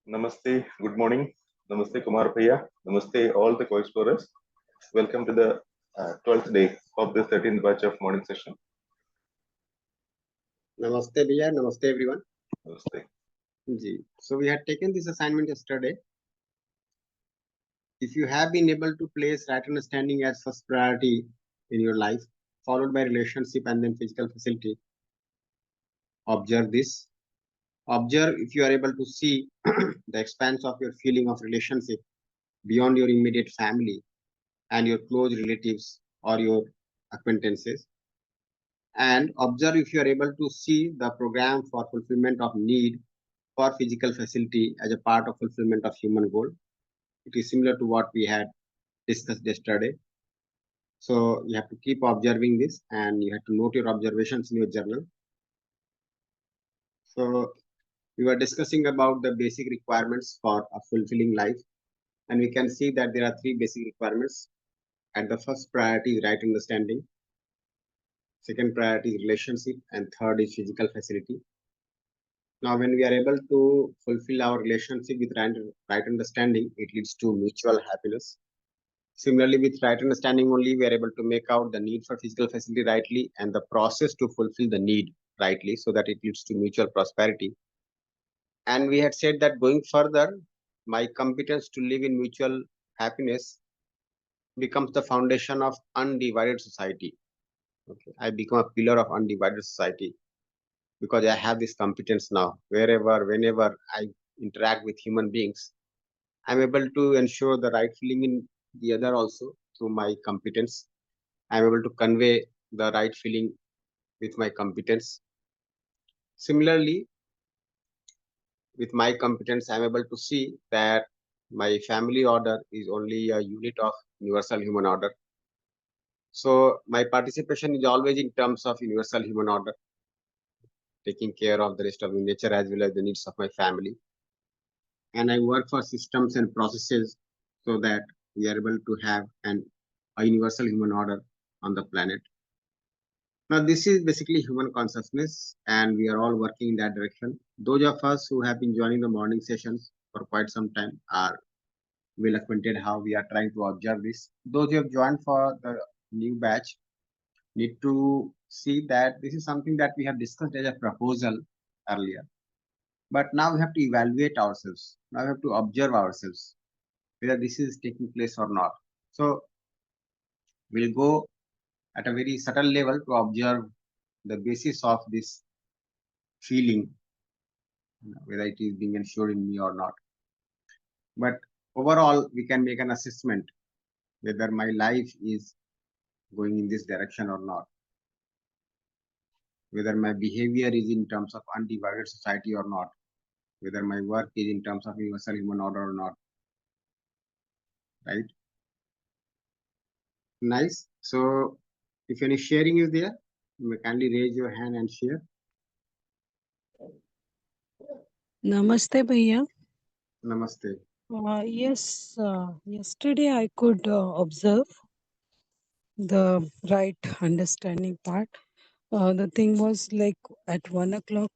Namaste, good morning. Namaste, Kumar Bhaiya. Namaste, all the co-explorers. Welcome to the 12th day of the 13th batch of morning session. Namaste, Bhaiya. Namaste, everyone. Namaste. So we had taken this assignment yesterday. If you have been able to place right understanding as first priority in your life, followed by relationship and then physical facility, observe this. Observe if you are able to see the expanse of your feeling of relationship beyond your immediate family and your close relatives or your acquaintances. And observe if you are able to see the program for fulfillment of need for physical facility as a part of fulfillment of human goal. It is similar to what we had discussed yesterday. So you have to keep observing this and you have to note your observations in your journal. So we were discussing about the basic requirements for a fulfilling life. And we can see that there are three basic requirements. And the first priority is right understanding. Second priority is relationship. And third is physical facility. Now, when we are able to fulfill our relationship with right understanding, it leads to mutual happiness. Similarly, with right understanding only, we are able to make out the need for physical facility rightly and the process to fulfill the need rightly so that it leads to mutual prosperity. And we had said that going further, my competence to live in mutual happiness becomes the foundation of undivided society. Okay. I become a pillar of undivided society because I have this competence now. Wherever, whenever I interact with human beings, I'm able to ensure the right feeling in the other also through my competence. I'm able to convey the right feeling with my competence. Similarly, with my competence, I'm able to see that my family order is only a unit of universal human order. So my participation is always in terms of universal human order, taking care of the rest of the nature as well as the needs of my family. And I work for systems and processes so that we are able to have a universal human order on the planet. Now, this is basically human consciousness, and we are all working in that direction. Those of us who have been joining the morning sessions for quite some time are well acquainted how we are trying to observe this. Those who have joined for the new batch need to see that this is something that we have discussed as a proposal earlier. But now we have to evaluate ourselves. Now we have to observe ourselves, whether this is taking place or not. So we'll go at a very subtle level to observe the basis of this feeling, whether it is being ensured in me or not. But overall, we can make an assessment whether my life is going in this direction or not, whether my behavior is in terms of undivided society or not, whether my work is in terms of universal human order or not, right? Nice. So if any sharing is there, you may kindly raise your hand and share. Namaste, Bhaiya. Namaste. Yes, yesterday I could observe the right understanding part. The thing was like at 1 o'clock,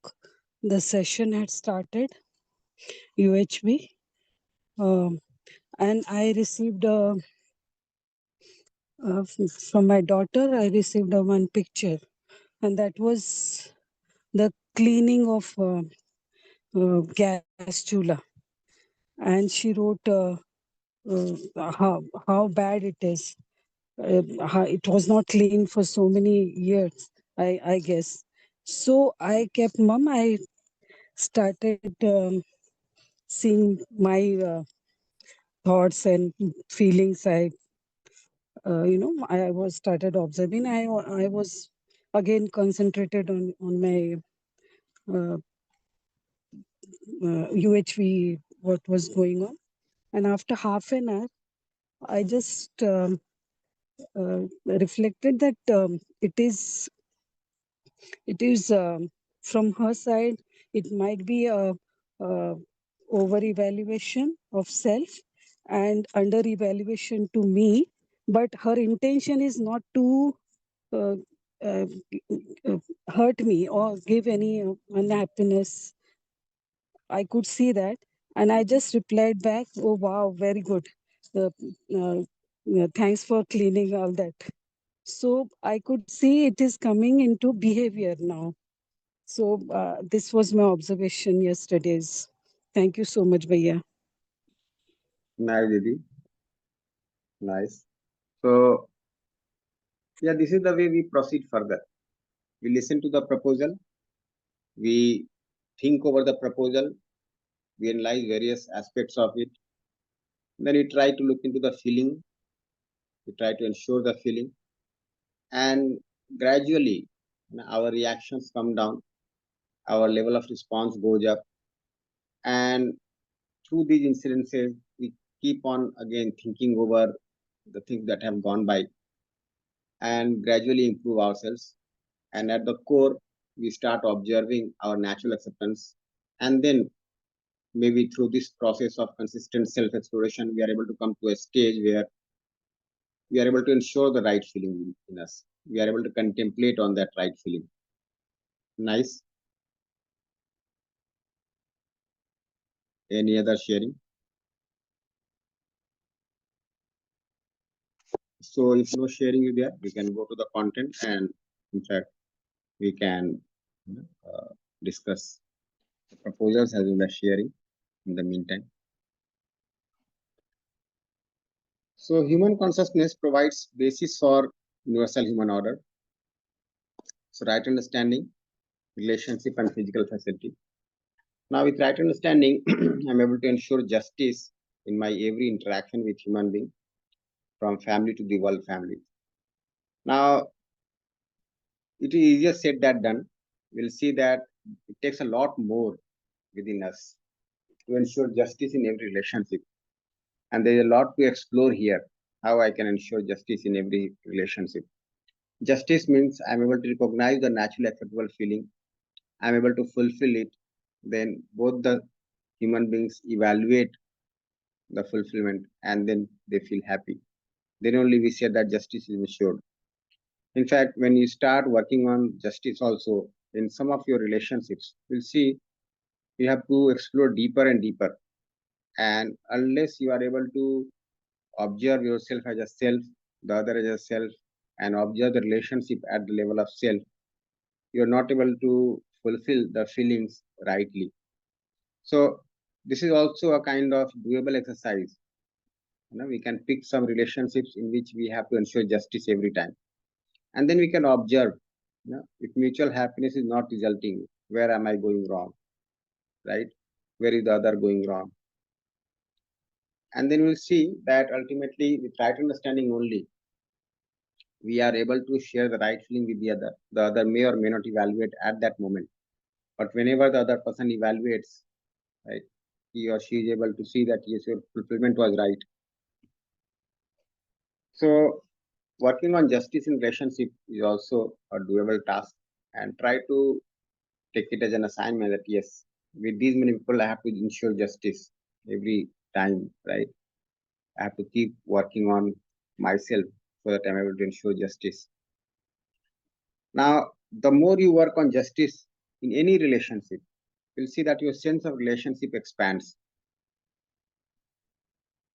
the session had started, UHV, and I received from my daughter, I received one picture, and that was the cleaning of gas chula. And she wrote how bad it is. It was not clean for so many years, I guess. So I kept mum. I started seeing my thoughts and feelings. I was started observing. I was again concentrated on my UHV, what was going on. And after half an hour, I just reflected that it is from her side, it might be a over evaluation of self and under evaluation to me, but her intention is not to uh, uh, hurt me or give any unhappiness. I could see that, And I just replied back, oh, wow, very good. Thanks for cleaning all that. So I could see it is coming into behavior now. So this was my observation yesterday's. Thank you so much, Bhaiya. Nice, Didi. Nice. So, yeah, this is the way we proceed further. We listen to the proposal, we think over the proposal, we analyze various aspects of it, then we try to look into the feeling, we try to ensure the feeling, and gradually our reactions come down, our level of response goes up, and through these incidences, we keep on again thinking over the things that have gone by and gradually improve ourselves. And at the core, we start observing our natural acceptance. And then maybe through this process of consistent self-exploration, we are able to come to a stage where we are able to ensure the right feeling in us. We are able to contemplate on that right feeling. Nice. Any other sharing? So if no sharing is there, we can go to the content, and in fact, we can discuss the proposals as well as sharing in the meantime. So human consciousness provides basis for universal human order. So right understanding, relationship and physical facility. Now with right understanding, I'm able to ensure justice in my every interaction with human being, from family to the world family. Now it is easier said than done. We'll see that it takes a lot more within us to ensure justice in every relationship. And there's a lot to explore here, how I can ensure justice in every relationship. Justice means I'm able to recognize the naturally acceptable feeling. I'm able to fulfill it. Then both the human beings evaluate the fulfillment and then they feel happy. Then only we say that justice is ensured. In fact, when you start working on justice also in some of your relationships, you'll see you have to explore deeper and deeper. And unless you are able to observe yourself as a self, the other as a self, and observe the relationship at the level of self, you're not able to fulfill the feelings rightly. So this is also a kind of doable exercise. We can pick some relationships in which we have to ensure justice every time, and then we can observe. If mutual happiness is not resulting, where am I going wrong, right? Where is the other going wrong? And then we'll see that ultimately, with right understanding only, we are able to share the right feeling with the other. The other may or may not evaluate at that moment, but whenever the other person evaluates, right, he or she is able to see that yes, your fulfillment was right. So working on justice in relationship is also a doable task, and try to take it as an assignment that yes, with these many people, I have to ensure justice every time, right? I have to keep working on myself so that I'm able to ensure justice. Now, the more you work on justice in any relationship, you'll see that your sense of relationship expands.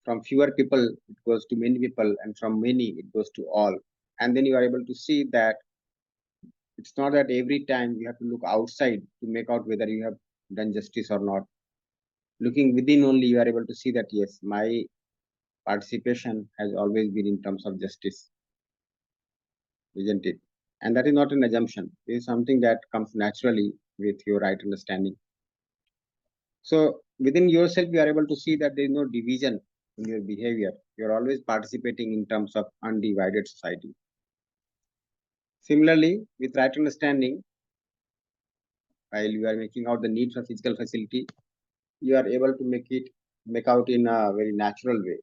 From fewer people, it goes to many people, and from many, it goes to all. And then you are able to see that it's not that every time you have to look outside to make out whether you have done justice or not. Looking within only, you are able to see that yes, my participation has always been in terms of justice, isn't it? And that is not an assumption. It is something that comes naturally with your right understanding. So within yourself, you are able to see that there is no division in your behavior. You're always participating in terms of undivided society. Similarly, with right understanding, while you are making out the need for physical facility, you are able to make out in a very natural way.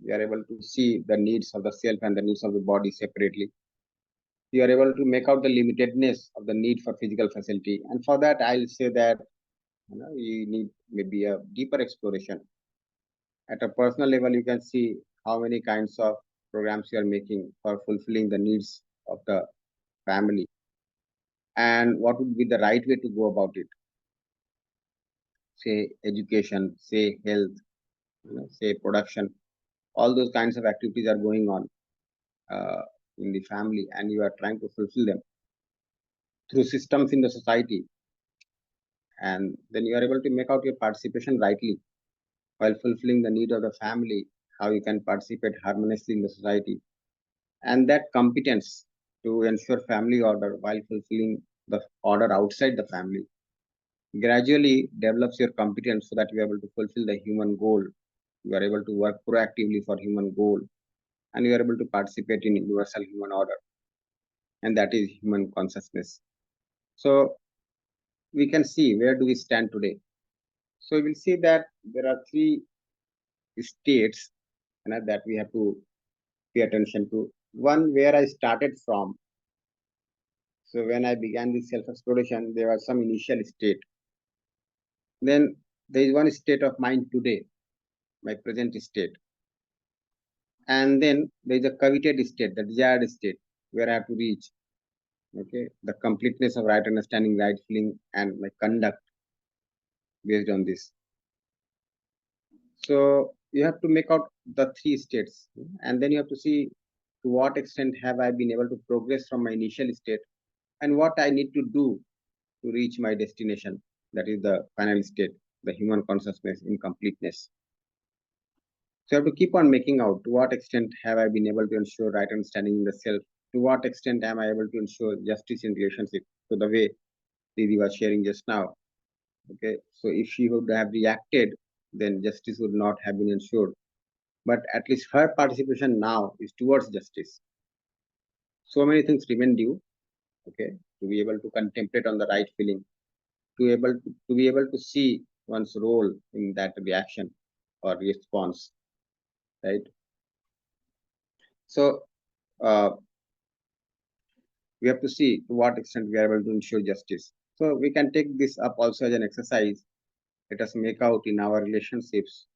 You are able to see the needs of the self and the needs of the body separately. You are able to make out the limitedness of the need for physical facility. And for that, I'll say that you need maybe a deeper exploration. At a personal level, you can see how many kinds of programs you are making for fulfilling the needs of the family and what would be the right way to go about it. say education, say health, say production. All those kinds of activities are going on in the family, and you are trying to fulfill them through systems in the society. And then you are able to make out your participation rightly while fulfilling the need of the family, how you can participate harmoniously in the society. And that competence to ensure family order while fulfilling the order outside the family gradually develops your competence so that you are able to fulfill the human goal. You are able to work proactively for human goal, and you are able to participate in universal human order, and that is human consciousness. So we can see where do we stand today. So we will see that there are three states that we have to pay attention to. One, where I started from. So when I began this self-exploration, there was some initial state. Then there is one state of mind today, my present state. And then there is a coveted state, the desired state, where I have to reach. Okay, the completeness of right understanding, right feeling, and my conduct based on this. So you have to make out the three states, and then you have to see to what extent have I been able to progress from my initial state, and what I need to do to reach my destination, that is the final state, the human consciousness in completeness. So you have to keep on making out to what extent have I been able to ensure right understanding in the self, to what extent am I able to ensure justice in relationship, to the way Didi was sharing just now. Okay, so if she would have reacted, then justice would not have been ensured. But at least her participation now is towards justice. So many things remain due, okay, to be able to contemplate on the right feeling, to be able to see one's role in that reaction or response, right? So we have to see to what extent we are able to ensure justice. So we can take this up also as an exercise. Let us make out in our relationships.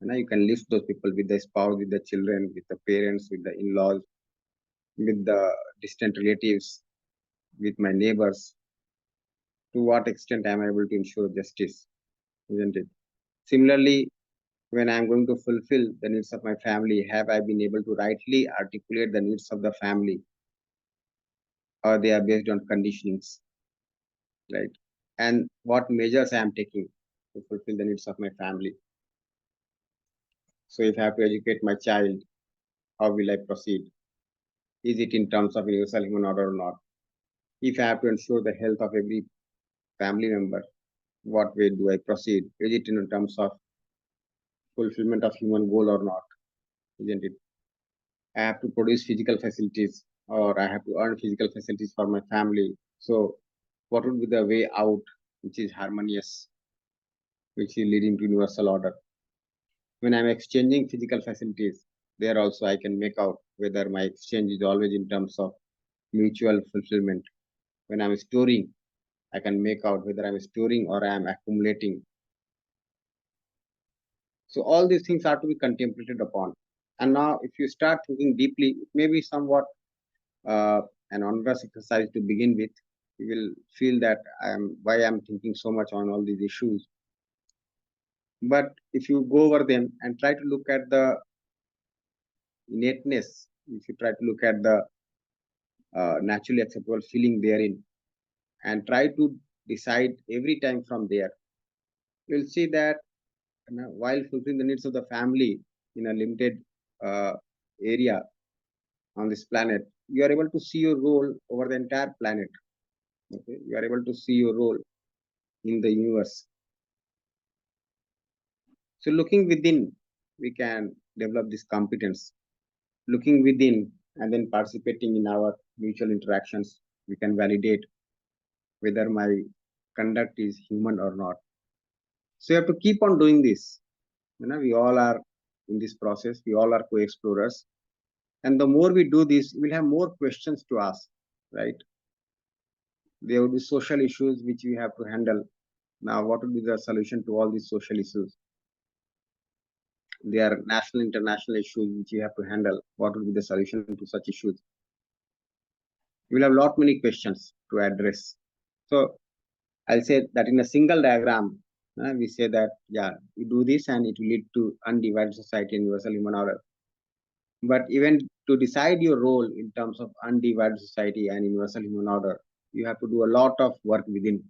You can list those people with the spouse, with the children, with the parents, with the in-laws, with the distant relatives, with my neighbors. To what extent am I able to ensure justice, isn't it? Similarly, when I am going to fulfill the needs of my family, have I been able to rightly articulate the needs of the family, or they are based on conditionings, right? And what measures I am taking to fulfill the needs of my family. So if I have to educate my child, how will I proceed? Is it in terms of universal human order or not? If I have to ensure the health of every family member, what way do I proceed? Is it in terms of fulfillment of human goal or not? Isn't it? I have to produce physical facilities, or I have to earn physical facilities for my family. So what would be the way out which is harmonious, which is leading to universal order? When I'm exchanging physical facilities, there also I can make out whether my exchange is always in terms of mutual fulfillment. When I'm storing, I can make out whether I'm storing or I'm accumulating. So all these things are to be contemplated upon. And now if you start thinking deeply, it may be somewhat an onerous exercise to begin with. You will feel that why I'm thinking so much on all these issues. But if you go over them and try to look at the innateness, if you try to look at the naturally acceptable feeling therein, and try to decide every time from there, you'll see that while fulfilling the needs of the family in a limited area on this planet, you are able to see your role over the entire planet. Okay, you are able to see your role in the universe. So looking within, we can develop this competence. Looking within and then participating in our mutual interactions, we can validate whether my conduct is human or not. So you have to keep on doing this. We all are in this process. We all are co-explorers. And the more we do this, we'll have more questions to ask, right? There will be social issues which we have to handle. Now, what would be the solution to all these social issues? There are national, international issues which you have to handle. What would be the solution to such issues? You will have lot many questions to address. So I'll say that in a single diagram, We say that, yeah, you do this and it will lead to undivided society and universal human order. But even to decide your role in terms of undivided society and universal human order, you have to do a lot of work within.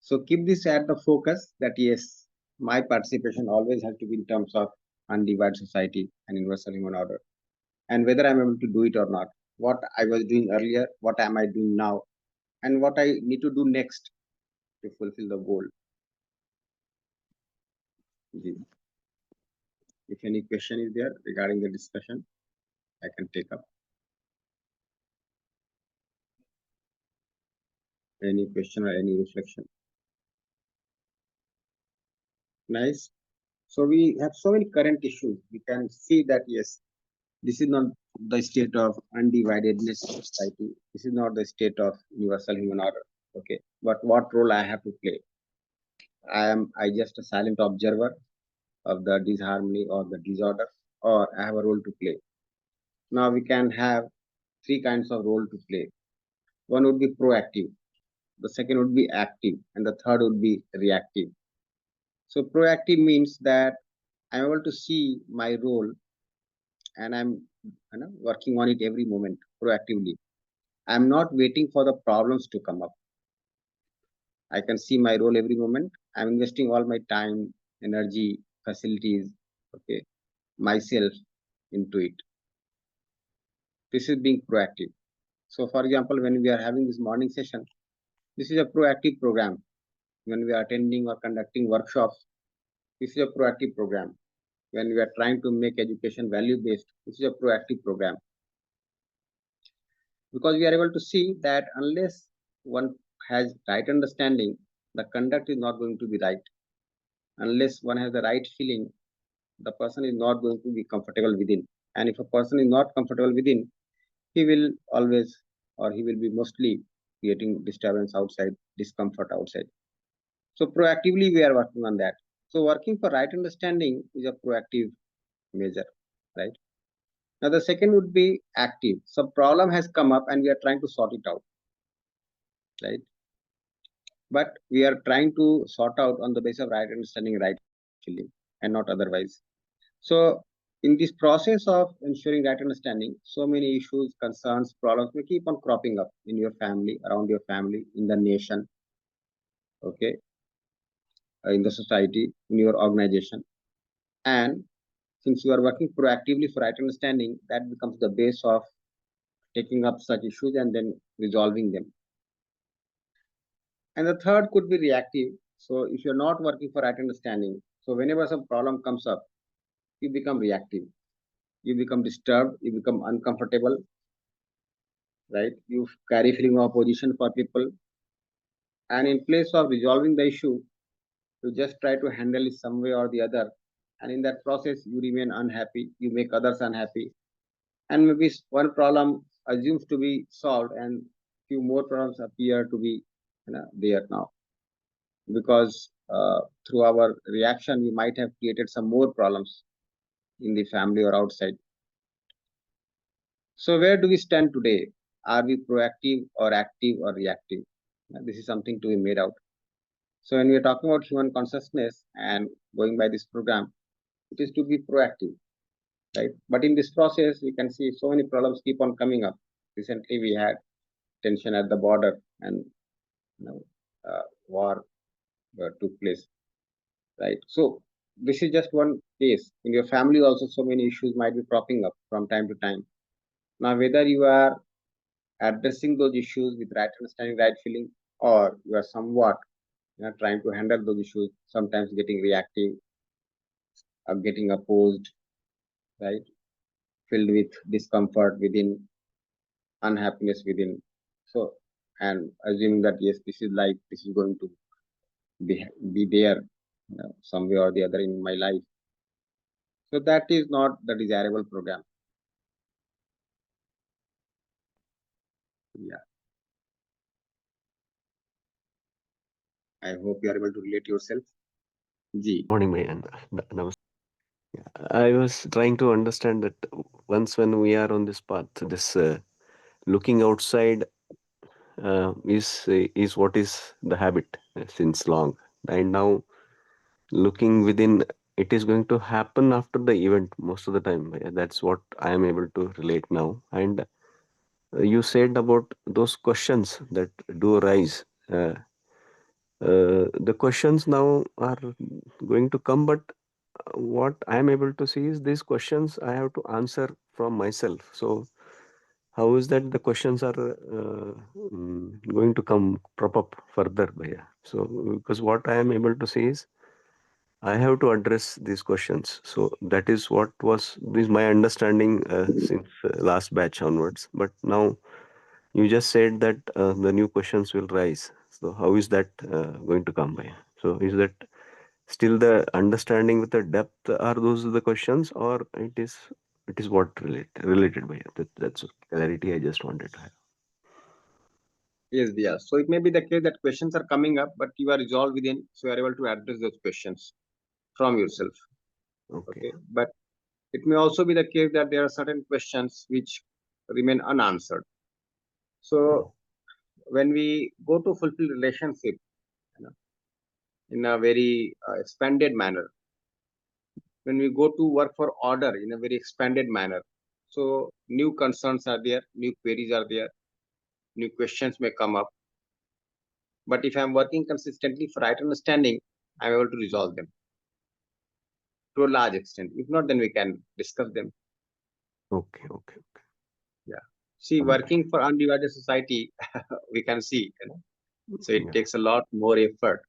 So keep this at the focus that yes, my participation always has to be in terms of undivided society and universal human order. And whether I'm able to do it or not, what I was doing earlier, what am I doing now, and what I need to do next to fulfill the goal. If any question is there regarding the discussion, I can take up. Any question or any reflection? Nice. So we have so many current issues. We can see that yes, this is not the state of undividedness society. This is not the state of universal human order. Okay, but what role I have to play? I just a silent observer of the disharmony or the disorder, or I have a role to play. Now we can have three kinds of role to play. One would be proactive, the second would be active, and the third would be reactive. So proactive means that I'm able to see my role and I'm working on it every moment proactively. I'm not waiting for the problems to come up. I can see my role every moment. I'm investing all my time, energy, facilities, okay, myself into it. This is being proactive. So, for example, when we are having this morning session, this is a proactive program. When we are attending or conducting workshops, this is a proactive program. When we are trying to make education value-based, this is a proactive program. Because we are able to see that unless one has right understanding, the conduct is not going to be right. Unless one has the right feeling, the person is not going to be comfortable within. And if a person is not comfortable within, he will always or he will be mostly creating disturbance outside, discomfort outside. So proactively we are working on that. So working for right understanding is a proactive measure, right? Now the second would be active. Some problem has come up and we are trying to sort it out, right? But we are trying to sort out on the basis of right understanding, right feeling, and not otherwise. So in this process of ensuring right understanding, so many issues, concerns, problems may keep on cropping up in your family, around your family, in the nation, okay, in the society, in your organization. And since you are working proactively for right understanding, that becomes the base of taking up such issues and then resolving them. And the third could be reactive. So if you're not working for right understanding, so whenever some problem comes up, you become reactive. You become disturbed, you become uncomfortable, right? You carry feeling of opposition for people. And in place of resolving the issue, you just try to handle it some way or the other. And in that process, you remain unhappy, you make others unhappy. And maybe one problem assumes to be solved and few more problems appear to be there now. Because through our reaction, we might have created some more problems in the family or outside. So where do we stand today? Are we proactive or active or reactive? This is something to be made out. So when we are talking about human consciousness and going by this program, it is to be proactive, right? But in this process, we can see so many problems keep on coming up. Recently, we had tension at the border and war took place, right? So this is just one case. In your family also, so many issues might be cropping up from time to time. Now, whether you are addressing those issues with right understanding, right feeling, or you are somewhat trying to handle those issues, sometimes getting reactive, or getting opposed, right? Filled with discomfort within, unhappiness within. So, and assuming that yes, this is life, this is going to be there some way or the other in my life. So that is not the desirable program. Yeah. I hope you are able to relate yourself. Ji. Morning, man. I was trying to understand that once when we are on this path, this looking outside is what is the habit since long. And now looking within, it is going to happen after the event most of the time. That's what I am able to relate now. And you said about those questions that do arise. The questions now are going to come, but what I am able to see is these questions I have to answer from myself. So how is that the questions are going to come prop up further, Bhaiya? So because what I am able to see is I have to address these questions. So that is what was this my understanding since last batch onwards. But now you just said that the new questions will rise. So how is that going to come by? So is that still the understanding with the depth? Are those the questions, or it is what related by? That's clarity I just wanted to have. Yes, yeah. So it may be the case that questions are coming up, but you are resolved within, so you are able to address those questions from yourself. Okay. Okay. But it may also be the case that there are certain questions which remain unanswered. So when we go to fulfill relationship, you know, in a very expanded manner, when we go to work for order in a very expanded manner, so new concerns are there, new queries are there, new questions may come up. But if I'm working consistently for right understanding, I'm able to resolve them to a large extent. If not, then we can discuss them. Okay. Okay. Yeah. See, Understood. working for undivided society, we can see, so it Yeah. takes a lot more effort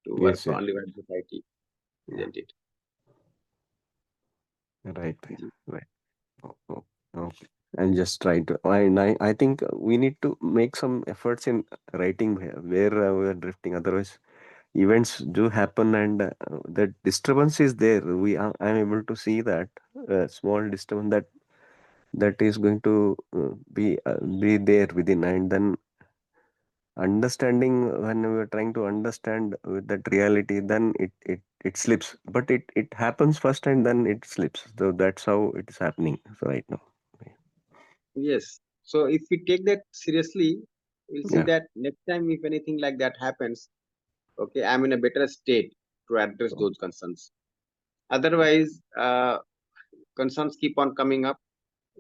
to work Yes. for Yes. undivided society, Yeah. isn't it? Right. Right. Okay. And just try to. I think we need to make some efforts in writing where we are drifting. Otherwise, events do happen, and the disturbance is there. I'm able to see that small disturbance that is going to be there within, and then understanding when we are trying to understand with that reality, then it slips. But it happens first, and then it slips. So that's how it is happening right now. Yes. So if we take that seriously, we'll see Yeah. that next time if anything like that happens, okay, I'm in a better state to address So, those concerns. Otherwise, concerns keep on coming up.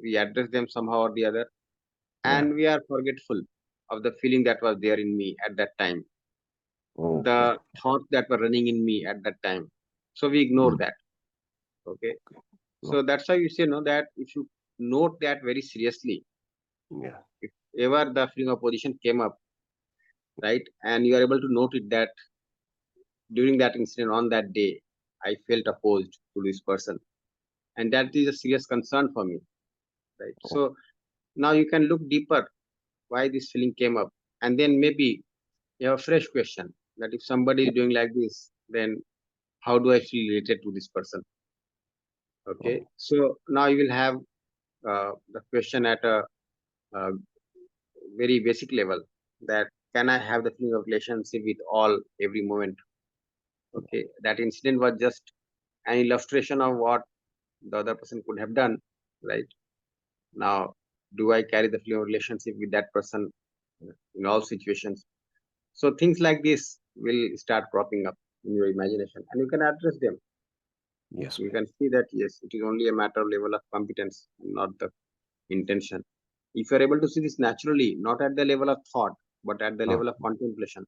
We address them somehow or the other, yeah. and we are forgetful of the feeling that was there in me at that time, Okay. the thoughts that were running in me at that time. So we ignore Mm. that. Okay. No. So that's why you say no that if you note that very seriously, Yeah. if ever the feeling of opposition came up, right, and you are able to note it that during that incident on that day, I felt opposed to this person, and that is a serious concern for me, right? Oh, So now you can look deeper why this feeling came up, and then maybe you have a fresh question that if somebody is doing like this, then how do I feel related to this person? Okay, oh, so now you will have the question at a, uh very basic level that can I have the feeling of relationship with all every moment? Okay, that incident was just an illustration of what the other person could have done, right? Now, do I carry the feeling of relationship with that person in all situations? So things like this will start cropping up in your imagination, and you can address them. yes, You ma'am. can see that yes, it is only a matter of level of competence, not the intention. If you are able to see this naturally, not at the level of thought, but at the Oh, level of contemplation,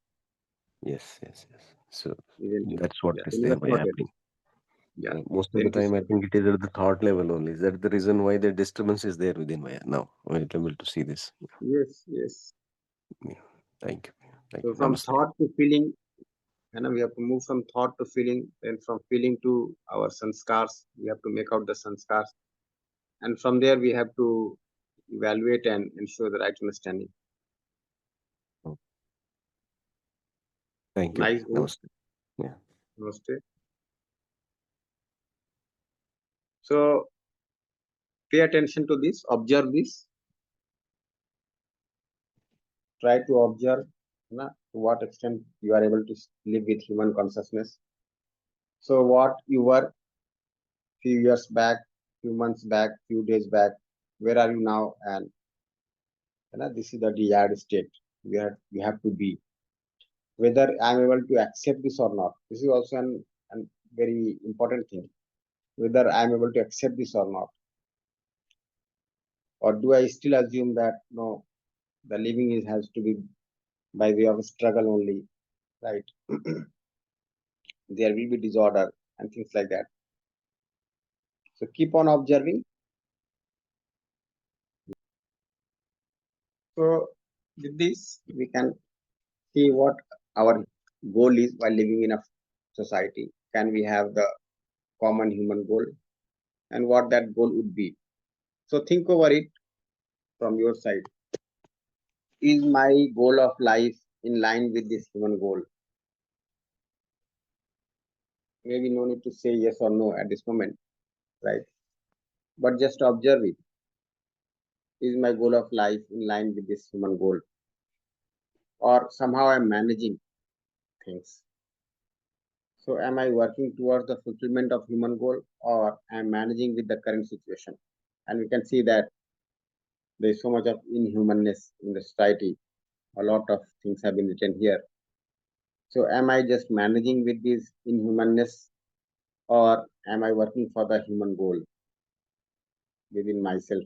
yes. So isn't it? that's what Yeah, is then you there are by sorted. happening. Yeah, Most of then the it is time, I sorted. think it is at the thought level only. Is that the reason why the disturbance is there within Maya? Now, I'm able to see this. Yes, yes. Yeah. Thank you. Thank So you. from Namaste. thought to feeling, and we have to move from thought to feeling, then from feeling to our sanskars, we have to make out the sanskars, and from there we have to evaluate and ensure the right understanding. Oh, thank you. Nice goal. Namaste. Yeah. Namaste. So pay attention to this, observe this, try to observe to what extent you are able to live with human consciousness. So what you were few years back, few months back, few days back, where are you now? And this is the desired state where you have to be. whether I'm able to accept this or not. This is also an very important thing. Whether I'm able to accept this or not, or do I still assume that no, the living is has to be by way of struggle only, right? There will be disorder and things like that. So keep on observing. So with this, we can see what our goal is while living in a society. Can we have the common human goal and what that goal would be? So think over it from your side. Is my goal of life in line with this human goal? Maybe no need to say yes or no at this moment, right? But just observe it. Is my goal of life in line with this human goal? Or somehow I'm managing things. So am I working towards the fulfillment of human goal or I'm managing with the current situation? And we can see that there is so much of inhumanness in the society. A lot of things have been written here. So am I just managing with this inhumanness or am I working for the human goal within myself?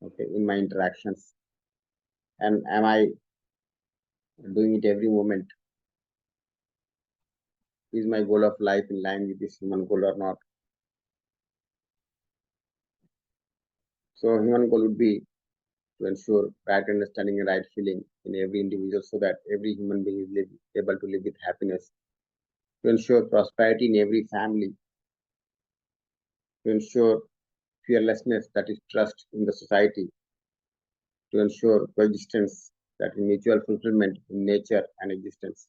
Okay, in my interactions. And am I doing it every moment? Is my goal of life in line with this human goal or not? So human goal would be to ensure right understanding and right feeling in every individual so that every human being is able to live with happiness, to ensure prosperity in every family, to ensure fearlessness, that is trust in the society, to ensure coexistence, that is mutual fulfillment in nature and existence.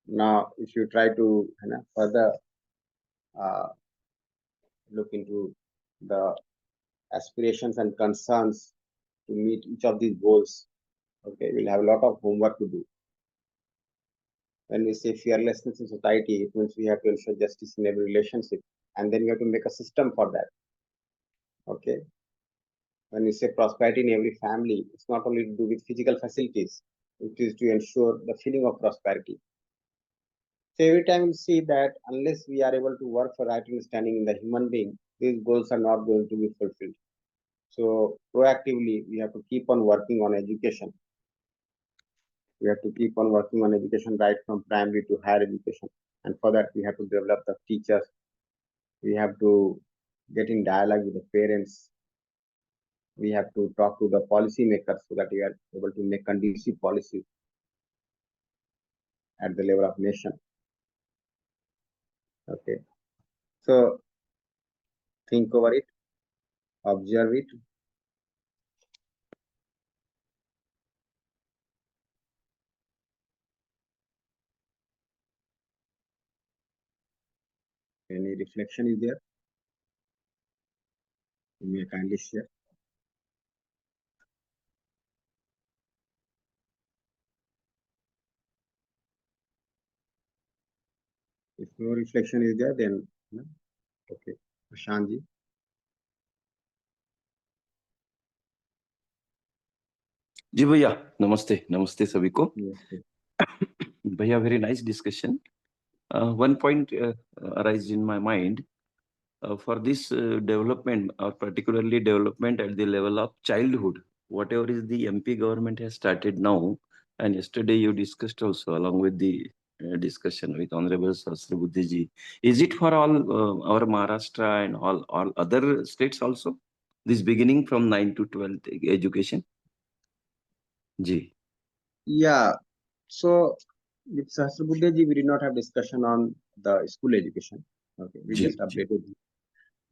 Now, if you try to further look into the aspirations and concerns to meet each of these goals, okay, we'll have a lot of homework to do. When we say fearlessness in society, it means we have to ensure justice in every relationship, and then we have to make a system for that. Okay. When we say prosperity in every family, it's not only to do with physical facilities, it is to ensure the feeling of prosperity. So every time we see that unless we are able to work for right understanding in the human being, these goals are not going to be fulfilled. So proactively, we have to keep on working on education. We have to keep on working on education right from primary to higher education. And for that, we have to develop the teachers. We have to get in dialogue with the parents. We have to talk to the policymakers so that we are able to make conducive policies at the level of nation. Okay. So think over it, observe it. Any reflection is there? You may kindly share. If no reflection is there, then okay. Prashant ji. जी भैया, नमस्ते नमस्ते सभी को। Yes, भैया, very nice discussion. One point arised in my mind for this development, or particularly development at the level of childhood, whatever is the MP government has started now, and yesterday you discussed also along with the discussion with Honorable Sastra Buddhi ji. Is it for all our Maharashtra and all other states also? This beginning from 9 to 12 education? Ji. Yeah. So with Sahasra Buddha ji, we did not have discussion on the school education. Okay, we just updated.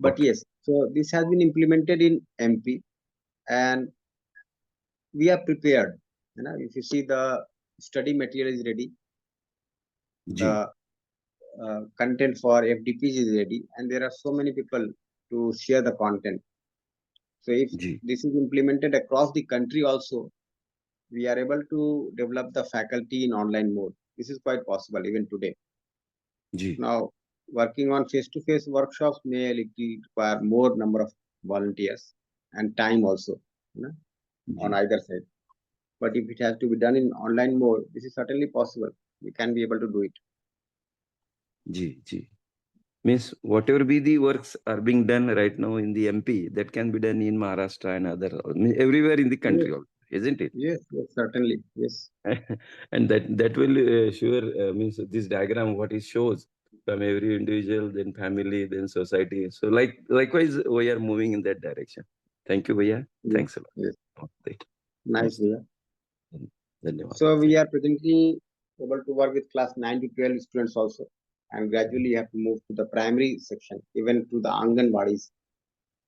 But Okay. yes, so this has been implemented in MP, and we are prepared. If you see, the study material is ready, the content for FDPs is ready, and there are so many people to share the content. So if this is implemented across the country also, we are able to develop the faculty in online mode. This is quite possible even today. Now, working on face-to-face workshops may require more number of volunteers and time also. on Ji. either side. But if it has to be done in online mode, this is certainly possible. We can be able to do it. Ji. Means whatever be the works are being done right now in the MP, that can be done in Maharashtra and other everywhere in the country, Yes, also, isn't it? yes, certainly. Yes. And that will sure means this diagram what it shows from every individual, then family, then society. So likewise, we are moving in that direction. Thank you, Bhaiya. Yes. Thanks a lot. Yes. Okay. Nice. Namaste. Yeah. Dhanyawad. So we are presently able to work with class 9 to 12 students also, and gradually have to move to the primary section, even to the Anganwadis.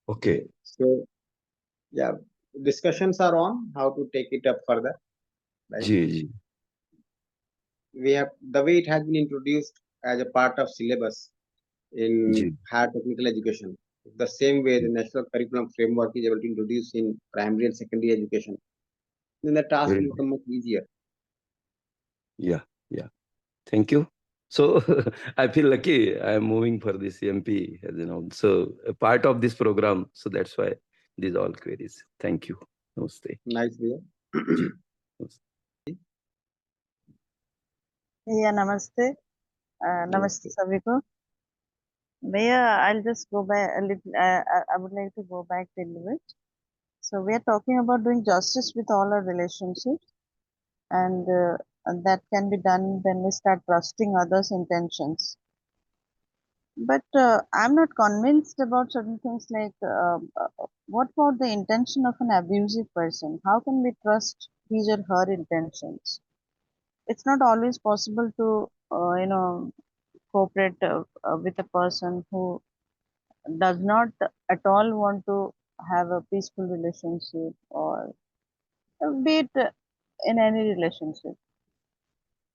Okay. So yeah, discussions are on how to take it up further. Right? Ji. We have the way it has been introduced as a part of syllabus in Ji. higher technical education. The same way the national curriculum framework is able to introduce in primary and secondary education, then the task Very will good. become much easier. Yeah. Thank you. So I feel lucky I am moving for this MP, so a part of this program. So that's why these all queries. Thank you. Namaste. Nice way. Ji. Namaste. Yeah, namaste. Namaste, Saviko. Bhaiya, I'll just go back a little. I would like to go back a little bit. So we are talking about doing justice with all our relationships, and that can be done when we start trusting others' intentions. But I'm not convinced about certain things like what about the intention of an abusive person? How can we trust his or her intentions? It's not always possible to, cooperate with a person who does not at all want to have a peaceful relationship or be it in any relationship.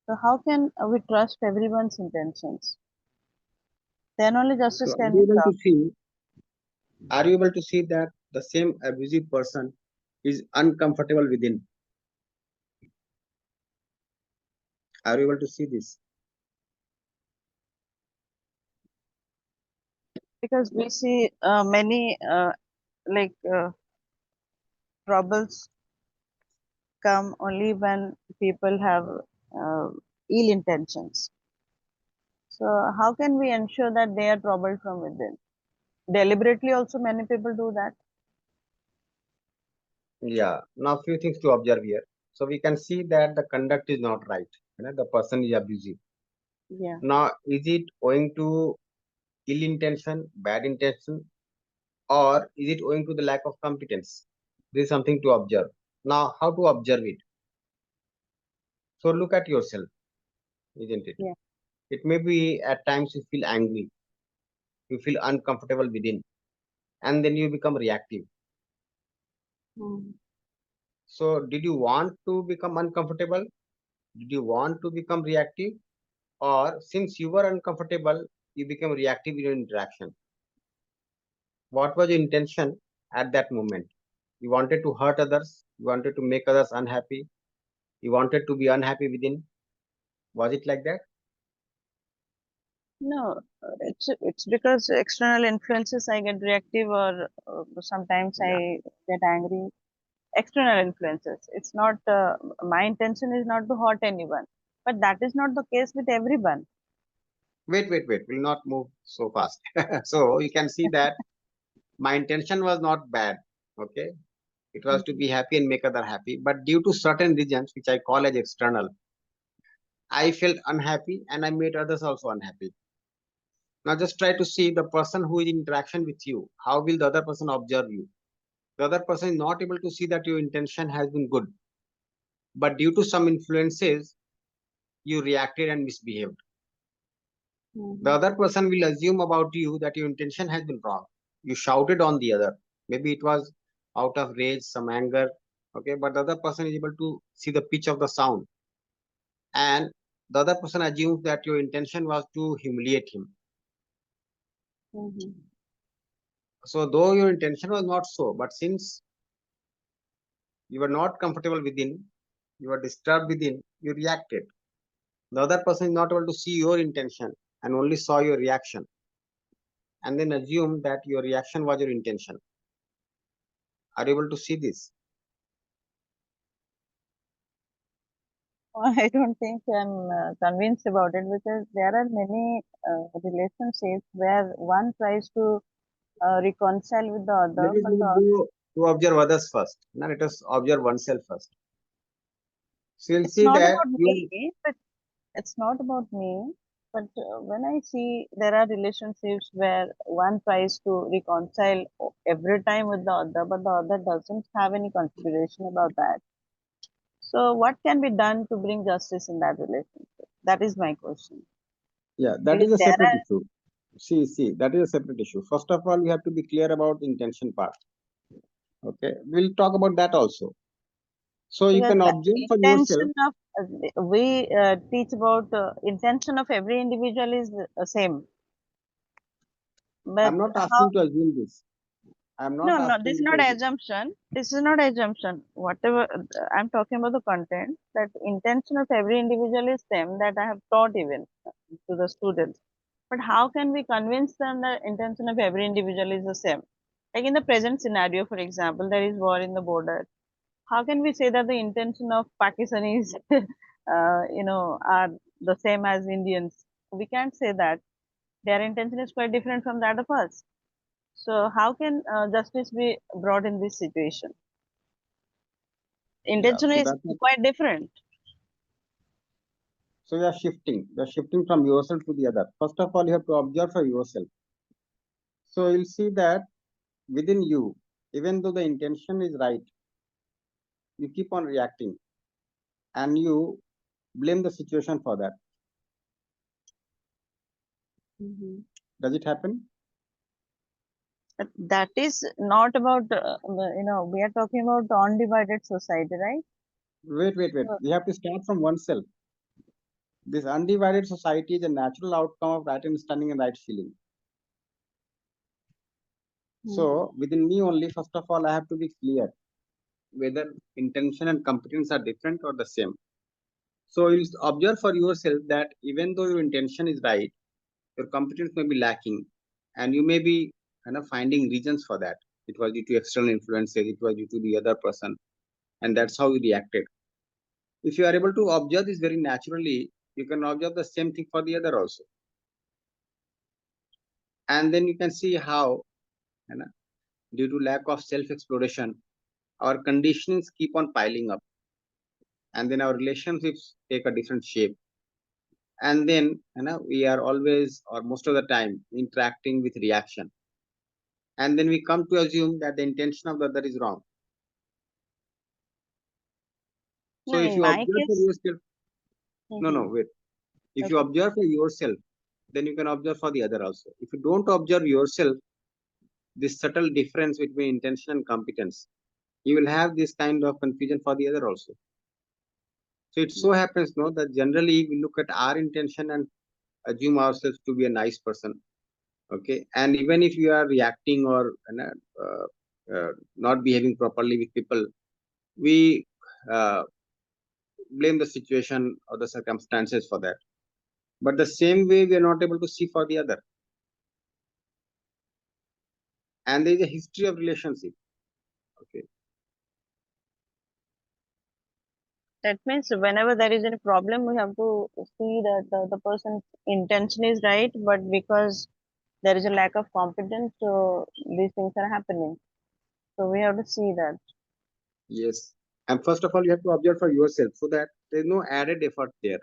So how can we trust everyone's intentions? Then only justice So can be served. are you able to see that the same abusive person is uncomfortable within? Are you able to see this? Because we see many like troubles come only when people have uh, ill intentions. So how can we ensure that they are troubled from within? Deliberately also many people do that. Yeah. Now, few things to observe here. So we can see that the conduct is not right. The person is abusive. Yeah. Now, is it owing to ill intention, bad intention, or is it owing to the lack of competence? This is something to observe. Now, how to observe it? So look at yourself, isn't it? Yeah. It may be at times you feel angry, you feel uncomfortable within, and then you become reactive. Mm. So, did you want to become uncomfortable? Did you want to become reactive? Or since you were uncomfortable, you became reactive in your interaction? What was your intention at that moment? You wanted to hurt others, you wanted to make others unhappy, you wanted to be unhappy within. Was it like that? No, it's because external influences I get reactive or sometimes Yeah. I get angry. External influences. It's not my intention is not to hurt anyone, but that is not the case with everyone. Wait. We'll not move so fast. So you can see that my intention was not bad. Okay. It was to be happy and make other happy. But due to certain reasons, which I call as external, I felt unhappy and I made others also unhappy. Now just try to see the person who is in interaction with you. How will the other person observe you? The other person is not able to see that your intention has been good. But due to some influences, you reacted and misbehaved. The other person will assume about you that your intention has been wrong. You shouted on the other. Maybe it was out of rage, some anger. Okay, but the other person is able to see the pitch of the sound. And the other person assumes that your intention was to humiliate him. So though your intention was not so, but since you were not comfortable within, you were disturbed within, you reacted. The other person is not able to see your intention and only saw your reaction, and then assume that your reaction was your intention. Are you able to see this? I don't think I'm convinced about it because there are many relationships where one tries to reconcile with the other, Let us but not go to observe others first. Now let us observe oneself first. So you'll it's see not that about you me. But it's not about me. But when I see there are relationships where one tries to reconcile every time with the other, but the other doesn't have any consideration about that. So what can be done to bring justice in that relationship? That is my question. yeah, that Because is a there separate are issue. See, that is a separate issue. First of all, we have to be clear about the intention part. Okay, we'll talk about that also. So you because can the observe for yourself. intention of we teach about intention of every individual is the same. But I'm not how? asking to assume this. I'm not No, this asking is you not to assume. assumption. This is not assumption. Whatever I'm talking about the content, that intention of every individual is same. That I have taught even to the students. But how can we convince them that intention of every individual is the same? Like in the present scenario, for example, there is war in the border. How can we say that the intention of Pakistanis, are the same as Indians? We can't say that. Their intention is quite different from that of us. So how can justice be brought in this situation? Yeah, Intention so is that's what, quite different. so you are shifting. You are shifting from yourself to the other. First of all, you have to observe for yourself. So you'll see that within you, even though the intention is right, you keep on reacting and you blame the situation for that. Mhm. Does it happen? But that is not about, we are talking about undivided society, right? Wait. So, We have to start from oneself. This undivided society is a natural outcome of right understanding and right feeling. So within me only, first of all, I have to be clear whether intention and competence are different or the same. So you observe for yourself that even though your intention is right, your competence may be lacking, and you may be finding reasons for that. It was due to external influences, it was due to the other person, and that's how you reacted. If you are able to observe this very naturally, you can observe the same thing for the other also. And then you can see how, due to lack of self-exploration, our conditionings keep on piling up, and then our relationships take a different shape. And then, we are always or most of the time interacting with reaction. And then we come to assume that the intention of the other is wrong. no, So if in you my observe for case, yourself, no, wait. If you okay. observe for yourself, then you can observe for the other also. If you don't observe yourself, this subtle difference between intention and competence, you will have this kind of confusion for the other also. So it so happens, no, that generally we look at our intention and assume ourselves to be a nice person. Okay, and even if you are reacting or not behaving properly with people, we blame the situation or the circumstances for that. But the same way we are not able to see for the other. And there is a history of relationship. Okay. That means whenever there is any problem, we have to see that the person's intention is right, but because there is a lack of competence, so these things are happening. So we have to see that. Yes. And first of all, you have to observe for yourself so that there is no added effort there.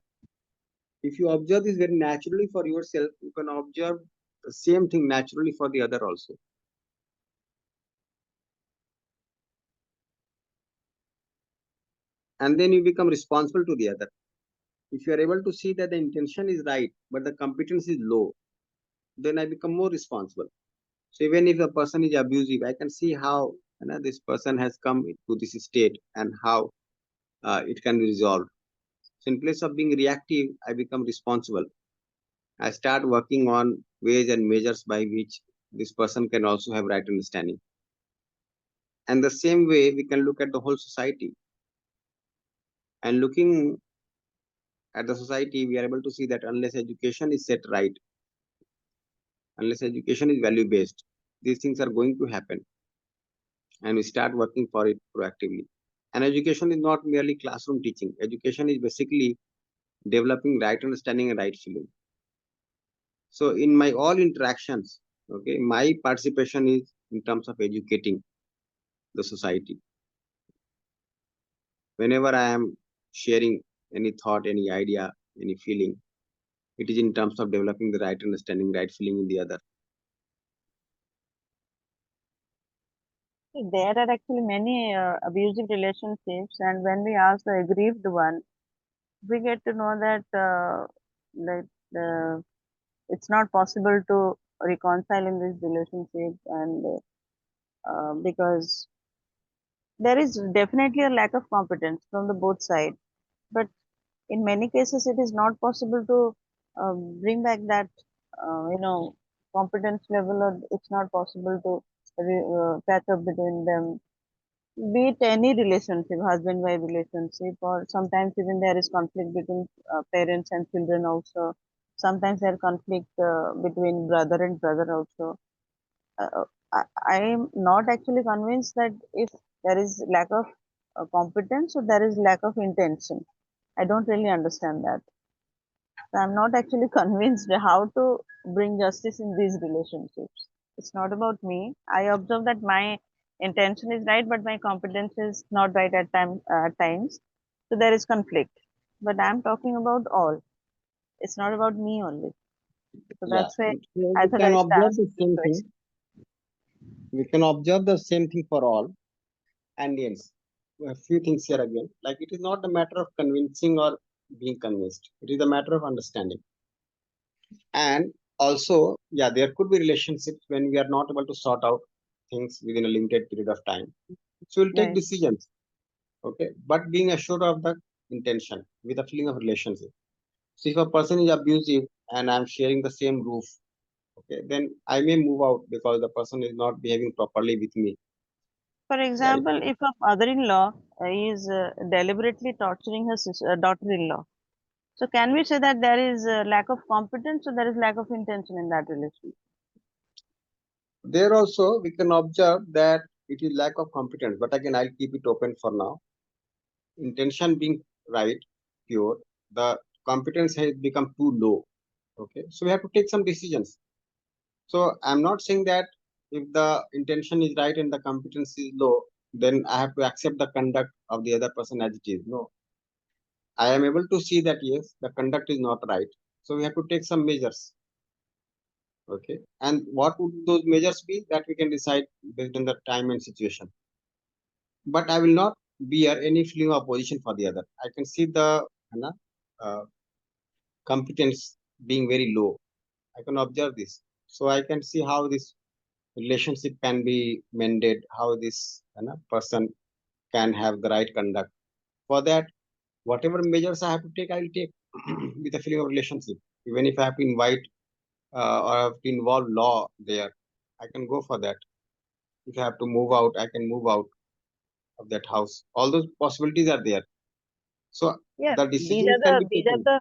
If you observe this very naturally for yourself, you can observe the same thing naturally for the other also. And then you become responsible to the other. If you are able to see that the intention is right, but the competence is low, then I become more responsible. So even if a person is abusive, I can see how this person has come to this state and how it can be resolved. So in place of being reactive, I become responsible. I start working on ways and measures by which this person can also have right understanding. And the same way, we can look at the whole society. And looking at the society, we are able to see that unless education is set right, unless education is value based, these things are going to happen. And we start working for it proactively. And education is not merely classroom teaching. Education is basically developing right understanding and right feeling. So in my all interactions, okay, my participation is in terms of educating the society. Whenever I am sharing any thought, any idea, any feeling, it is in terms of developing the right understanding, right feeling in the other. There are actually many abusive relationships, and when we ask the aggrieved one, we get to know that it's not possible to reconcile in this relationship, and because there is definitely a lack of competence from the both sides. But in many cases, it is not possible to bring back that competence level, or it's not possible to catch up between them, be it any relationship, husband wife relationship, or sometimes even there is conflict between parents and children also. Sometimes there conflict between brother and brother also. uh, I am not actually convinced that if there is lack of competence or there is lack of intention. I don't really understand that. So I'm not actually convinced how to bring justice in these relationships. It's not about me. I observe that my intention is right, but my competence is not right at times. So there is conflict. But I'm talking about all. It's not about me only. So Yeah, that's why so I we thought can I should observe ask the this same thing. question. We can observe the same thing for all. And yes, a few things here again. Like it is not a matter of convincing or being convinced. It is a matter of understanding. And also, yeah, there could be relationships when we are not able to sort out things within a limited period of time. So we'll take Right. decisions, okay, but being assured of the intention with a feeling of relationship. So if a person is abusive and I'm sharing the same roof, okay, then I may move out because the person is not behaving properly with me, For right? example, if a mother-in-law is deliberately torturing her daughter-in-law, so can we say that there is a lack of competence or there is lack of intention in that relation? There also we can observe that it is lack of competence, but again I'll keep it open for now. Intention being right, pure, the competence has become too low. Okay, so we have to take some decisions. So I'm not saying that if the intention is right and the competence is low, then I have to accept the conduct of the other person as it is. No, I am able to see that yes, the conduct is not right. So we have to take some measures. Okay, and what would those measures be that we can decide based on the time and situation. But I will not bear any feeling of opposition for the other. I can see the uh, competence being very low. I can observe this. So I can see how this relationship can be mended, how this person can have the right conduct. For that, whatever measures I have to take, I will take with a feeling of relationship. Even if I have to invite or I have to involve law there, I can go for that. If I have to move out, I can move out of that house. All those possibilities are there. So Yeah, the these decisions are can the be these are taken. the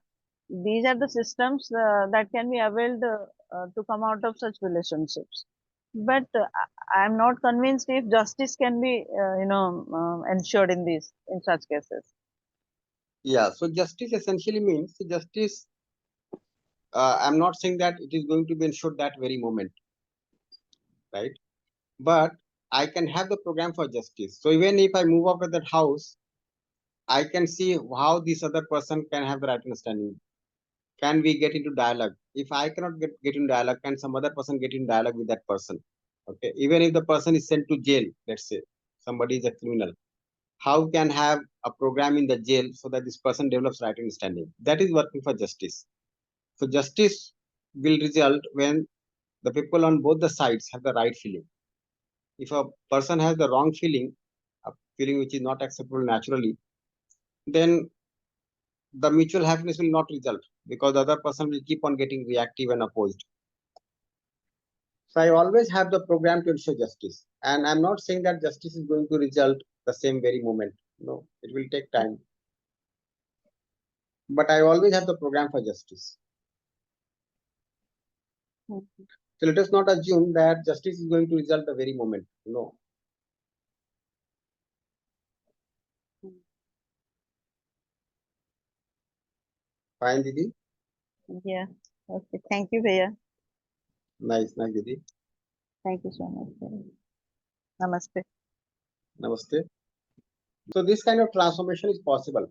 these are the systems that can be availed to come out of such relationships. But I'm not convinced if justice can be ensured in these in such cases. Yeah, so justice essentially means justice. I'm not saying that it is going to be ensured that very moment, right? But I can have the program for justice. So even if I move out of that house, I can see how this other person can have the right understanding. Can we get into dialogue? If I cannot get in dialogue, can some other person get in dialogue with that person? Okay, even if the person is sent to jail, let's say somebody is a criminal, how can have a program in the jail so that this person develops right understanding? That is working for justice. So justice will result when the people on both the sides have the right feeling. If a person has the wrong feeling, a feeling which is not acceptable naturally, then the mutual happiness will not result because the other person will keep on getting reactive and opposed. So I always have the program to ensure justice. And I'm not saying that justice is going to result the same very moment. No, it will take time. But I always have the program for justice. Mhm. So let us not assume that justice is going to result the very moment. No. Fine, Didi. Yeah. Okay. Thank you, Bhaiya. Nice, Didi. Thank you so much. Bhaiya. Namaste. Namaste. So this kind of transformation is possible.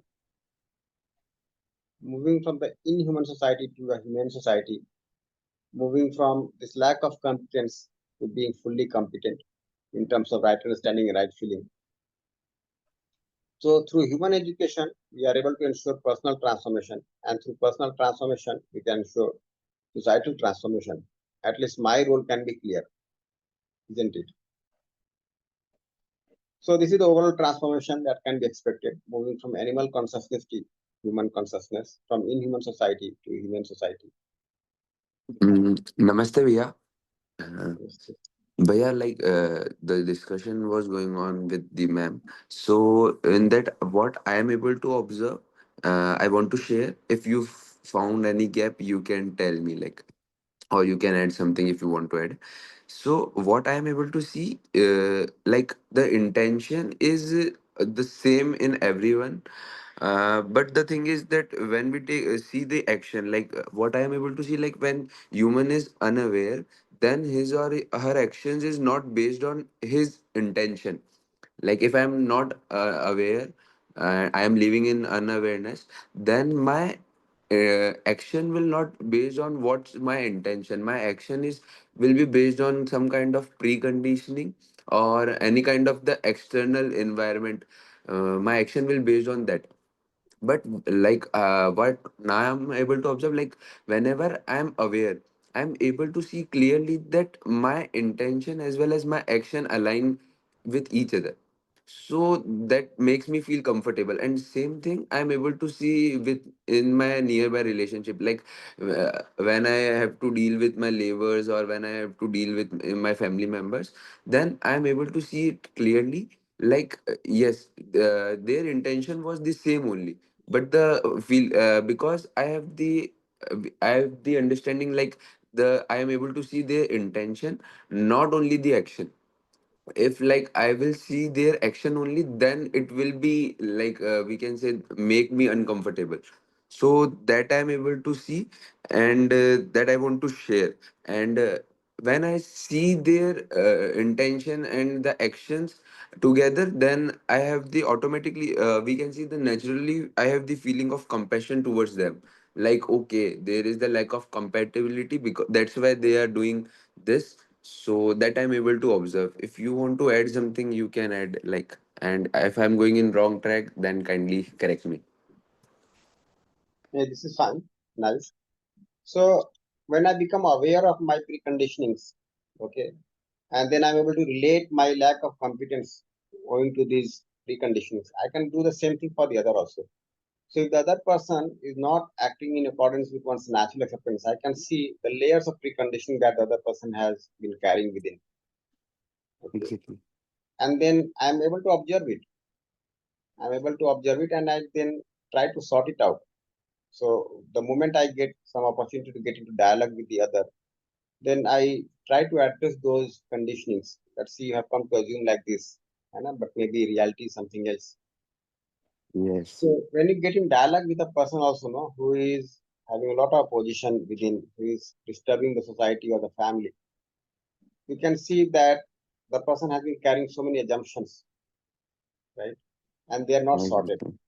Moving from the inhuman society to a humane society, moving from this lack of competence to being fully competent in terms of right understanding and right feeling. So through human education, we are able to ensure personal transformation, and through personal transformation, we can ensure societal transformation. At least my role can be clear, isn't it? So this is the overall transformation that can be expected, moving from animal consciousness to human consciousness, from inhuman society to human society. Namaste, Via. Uh, Bhaiya, like the discussion was going on with the ma'am. So in that, what I am able to observe, I want to share. If you found any gap, you can tell me, like, or you can add something if you want to add. So what I am able to see, like the intention is the same in everyone, but the thing is that when we take see the action, like what I am able to see, like when human is unaware, then his or her actions is not based on his intention. Like if I am not aware, I am living in unawareness, then my action will not based on what's my intention. My action is will be based on some kind of preconditioning or any kind of the external environment. My action will based on that. But like what now I'm able to observe, like whenever I'm aware, I'm able to see clearly that my intention as well as my action align with each other. So that makes me feel comfortable, and same thing I'm able to see with in my nearby relationship, like when I have to deal with my neighbors or when I have to deal with my family members, then I'm able to see it clearly, like yes, their intention was the same only, but the feel because I have the understanding, like the I am able to see their intention, not only the action. If like I will see their action only, then it will be like we can say make me uncomfortable. So that I'm able to see, and that I want to share. And when I see their intention and the actions together, then I have the automatically we can see the naturally I have the feeling of compassion towards them. Like okay, there is the lack of compatibility, because that's why they are doing this. So that I'm able to observe. If you want to add something, you can add, like, and if I'm going in wrong track, then kindly correct me. Yeah, this is fine. Nice. So when I become aware of my preconditionings, okay, and then I'm able to relate my lack of competence owing to these preconditionings, I can do the same thing for the other also. So if the other person is not acting in accordance with one's natural acceptance, I can see the layers of preconditioning that the other person has been carrying within. Okay. Exactly. And then I'm able to observe it. I'm able to observe it, and I then try to sort it out. So the moment I get some opportunity to get into dialogue with the other, then I try to address those conditionings. Let's see, you have come to assume like this, but maybe reality is something else. Yes. So when you get in dialogue with a person also, no, who is having a lot of opposition within, who is disturbing the society or the family, you can see that the person has been carrying so many assumptions, right? And they are not sorted. Exactly.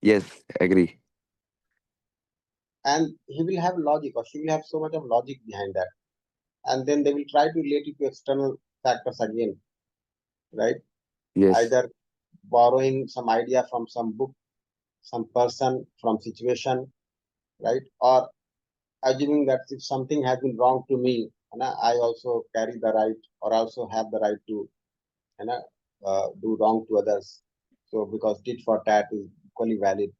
Yes, agree. And he will have logic, or she will have so much of logic behind that. And then they will try to relate it to external factors again, right? Yes. Either borrowing some idea from some book, some person, from situation, right? Or assuming that if something has been wrong to me, I also carry the right, or also have the right to do wrong to others. So because tit for tat is equally valid.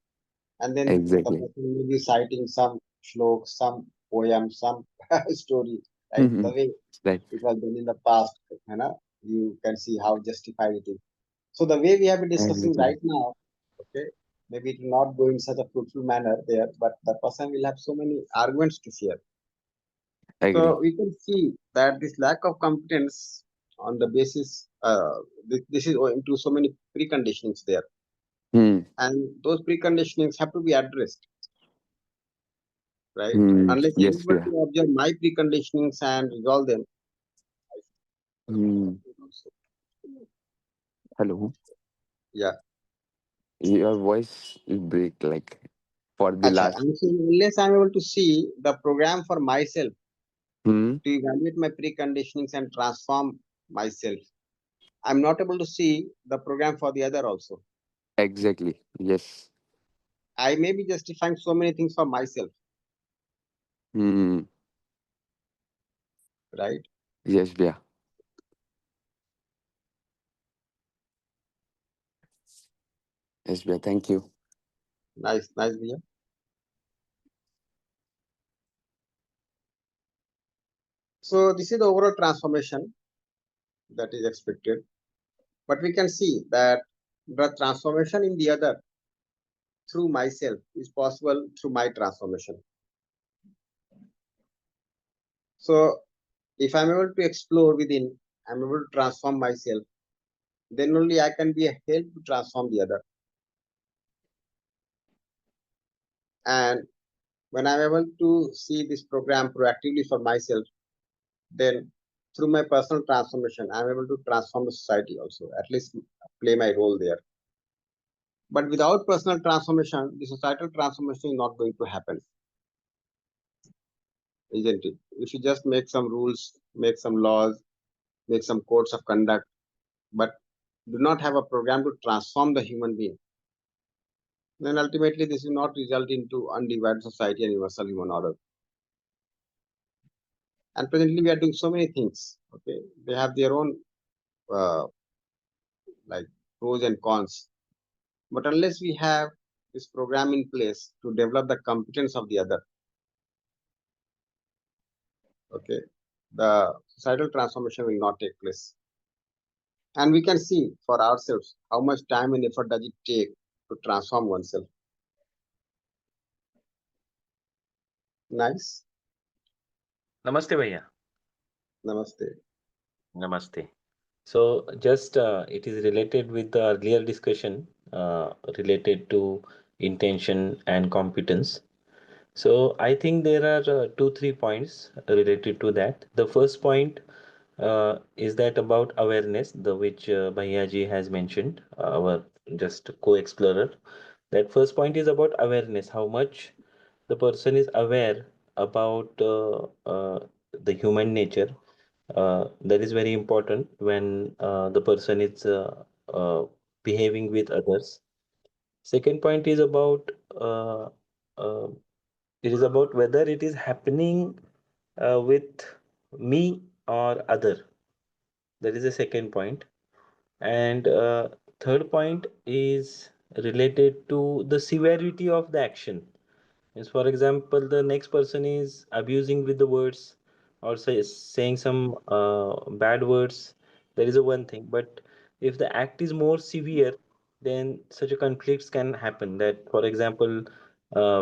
And then the Exactly. person will be citing some shlok, some poem, some story, right? The Mhm. way Right. it was done in the past, you can see how justified it is. So the way we have been discussing Exactly. right now, okay, maybe it will not go in such a fruitful manner there, but the person will have so many arguments to share. So Agree. we can see that this lack of competence on the basis, this is owing to so many preconditionings there, Hmm. and those preconditionings have to be addressed. right? Hmm. Unless I'm Yes, able Bhaiya. to observe my preconditionings and resolve them. Hmm. Hello. Yeah. Your voice is break like for the Acha, last. I'm saying unless I'm able to see the program for myself Hmm. to evaluate my preconditionings and transform myself, I'm not able to see the program for the other also. Exactly. Yes. I may be justifying so many things for myself, Hmm. right? Yes, Bhaiya. Yes, Bhaiya. Thank you. Nice, nice, Vijay. So this is the overall transformation that is expected. But we can see that the transformation in the other through myself is possible through my transformation. So if I'm able to explore within, I'm able to transform myself, then only I can be a help to transform the other. And when I'm able to see this program proactively for myself, then through my personal transformation, I'm able to transform the society also, at least play my role there. But without personal transformation, the societal transformation is not going to happen, isn't it? We should just make some rules, make some laws, make some codes of conduct, but do not have a program to transform the human being. Then ultimately this will not result into undivided society and universal human order. And presently we are doing so many things. Okay, they have their own uh, like pros and cons. But unless we have this program in place to develop the competence of the other, okay, the societal transformation will not take place. And we can see for ourselves how much time and effort does it take to transform oneself. Nice. Namaste, Bhaiya. Namaste. Namaste. So, just it is related with the earlier discussion related to intention and competence. So, I think there are two, 3 points related to that. The first point is that about awareness, the which Bhaiya ji has mentioned, our just co-explorer. That first point is about awareness, how much the person is aware about the human nature. That is very important when the person is behaving with others. Second point is about uh, it is about whether it is happening with me or other. That is the second point. And third point is related to the severity of the action. Means, for example, the next person is abusing with the words or saying some bad words. There is a one thing, but if the act is more severe, then such a conflicts can happen. That, for example,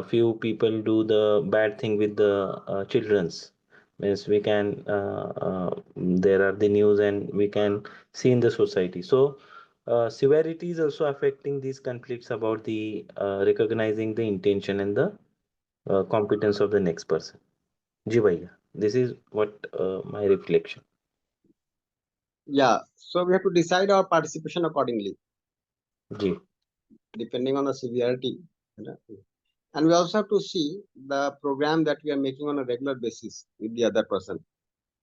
few people do the bad thing with the childrens. Means we can there are the news and we can see in the society. So severity is also affecting these conflicts about the recognizing the intention and the competence of the next person. Ji bhaiya, this is what my reflection. Yeah. So we have to decide our participation accordingly, Ji, depending on the severity. You know. And we also have to see the program that we are making on a regular basis with the other person.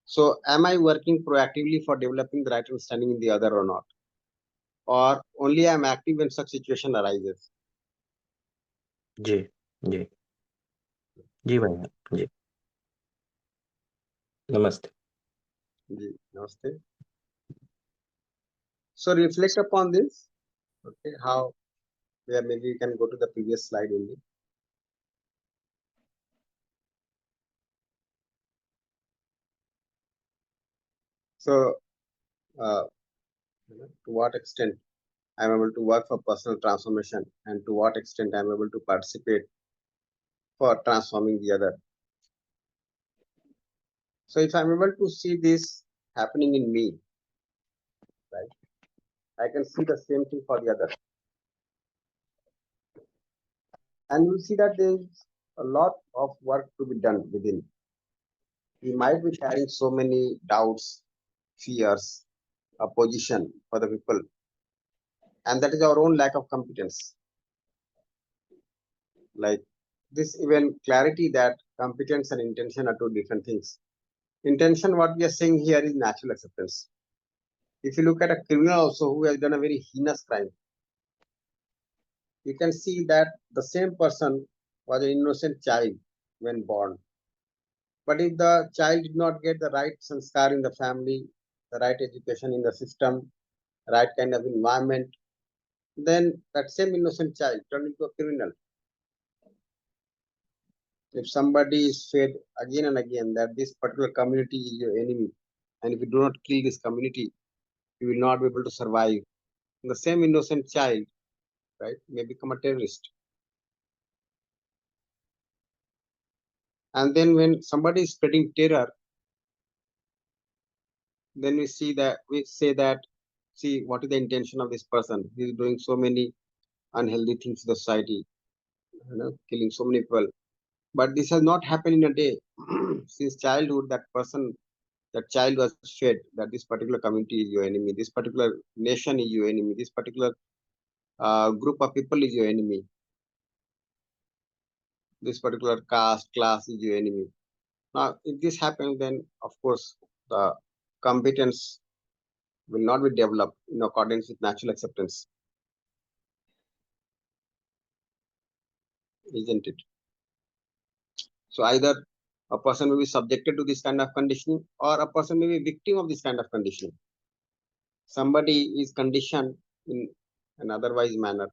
So am I working proactively for developing the right understanding in the other or not? Or only I'm active when such situation arises? ji, ji, ji bhaiya, ji. Namaste. Namaste. So reflect upon this. Okay, how where maybe you can go to the previous slide only. So to what extent I'm able to work for personal transformation and to what extent I'm able to participate for transforming the other. So if I'm able to see this happening in me, right, I can see the same thing for the other. And we'll see that there is a lot of work to be done within. We might be carrying so many doubts, fears, opposition for the people, and that is our own lack of competence. Like this, even clarity that competence and intention are two different things. Intention, what we are saying here, is natural acceptance. If you look at a criminal also who has done a very heinous crime, you can see that the same person was an innocent child when born. But if the child did not get the right sanskar in the family, the right education in the system, right kind of environment, then that same innocent child turned into a criminal. If somebody is fed again and again that this particular community is your enemy, and if you do not kill this community, you will not be able to survive. The same innocent child, right, may become a terrorist. And then when somebody is spreading terror, then we say that, see, what is the intention of this person? He is doing so many unhealthy things in the society, killing so many people. But this has not happened in a day. Since childhood, that child was fed that this particular community is your enemy, this particular nation is your enemy, this particular group of people is your enemy, this particular caste, class is your enemy. Now, if this happens, then of course the competence will not be developed in accordance with natural acceptance, isn't it? So either a person will be subjected to this kind of conditioning, or a person may be victim of this kind of conditioning. Somebody is conditioned in an otherwise manner,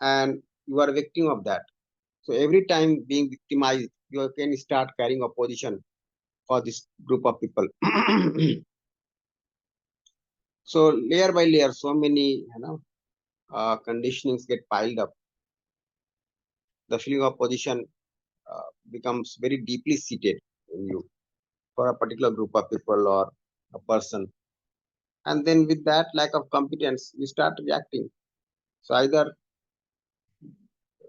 and you are a victim of that. So every time being victimized, you can start carrying opposition for this group of people. So layer by layer, so many conditionings get piled up. The feeling of opposition becomes very deeply seated in you for a particular group of people or a person. And then with that lack of competence, we start reacting. So either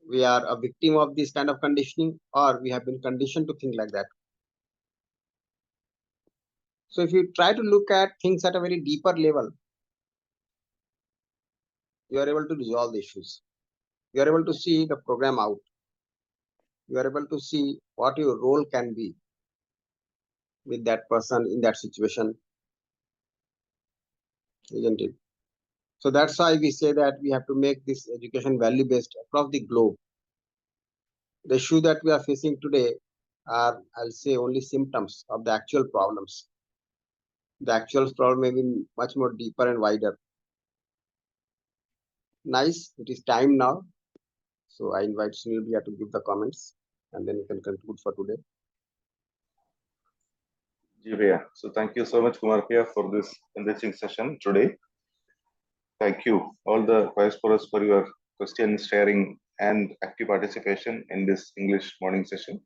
we are a victim of this kind of conditioning, or we have been conditioned to think like that. So if you try to look at things at a very deeper level, you are able to resolve the issues. You are able to see the program out. You are able to see what your role can be with that person in that situation, isn't it? So that's why we say that we have to make this education value-based across the globe. The issue that we are facing today are, I'll say, only symptoms of the actual problems. The actual problem may be much more deeper and wider. Nice, it is time now. So I invite Sunil Bhaiya to give the comments, and then we can conclude for today. Ji Bhaiya. So thank you so much, Kumar Bhaiya, for this enriching session today. Thank you, all the correspondents, for your questions, sharing, and active participation in this English morning session.